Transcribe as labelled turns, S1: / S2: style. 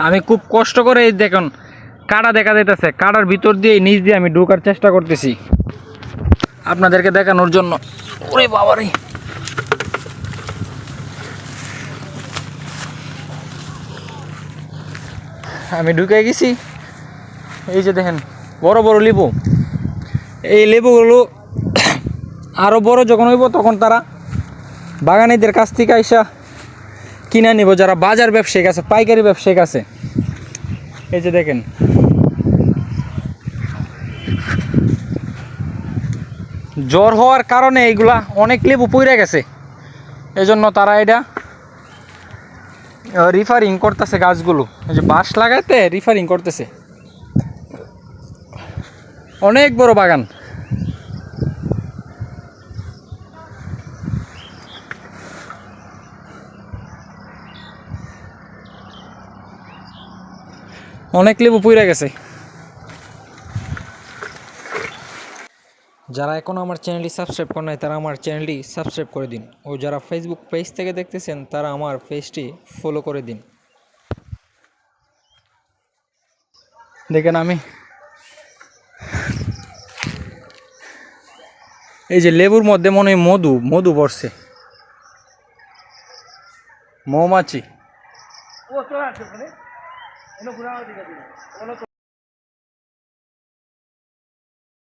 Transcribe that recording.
S1: আমি খুব কষ্ট করে এই দেখুন কাটা দেখা যাইতেছে, কাটার ভিতর দিয়ে নিচ দিয়ে আমি ঢোকার চেষ্টা করতেছি আপনাদেরকে দেখানোর জন্য। ওরে বাবারে, আমি ঢুকে গেছি। এই যে দেখেন বড় বড় লেবু, এই লেবুগুলো আরও বড় যখন হইব তখন তারা বাগানীদের কাছ থেকে আইসা কিনে নিব, যারা বাজার ব্যবসায়িক আছে, পাইকারি ব্যবসায়িক আছে। এই যে দেখেন জ্বর হওয়ার কারণে এইগুলা অনেক লেবু পইরা গেছে, এজন্য তারা এটা রিফারিং করতেছে গাছগুলো। এই যে বাঁশ লাগাইতে রিফারিং করতেছে। অনেক বড় বাগান। অনেক লেবু পইরা গেছে। যারা এখনও আমার চ্যানেলটি সাবস্ক্রাইব করে নাই তারা আমার চ্যানেলটি সাবস্ক্রাইব করে দিন, ও যারা ফেসবুক পেজ থেকে দেখতেছেন তারা আমার পেজটি ফলো করে দিন। দেখেন আমি এই যে লেবুর মধ্যে মনে হয় মধু মধু পড়ছে, মৌমাছি।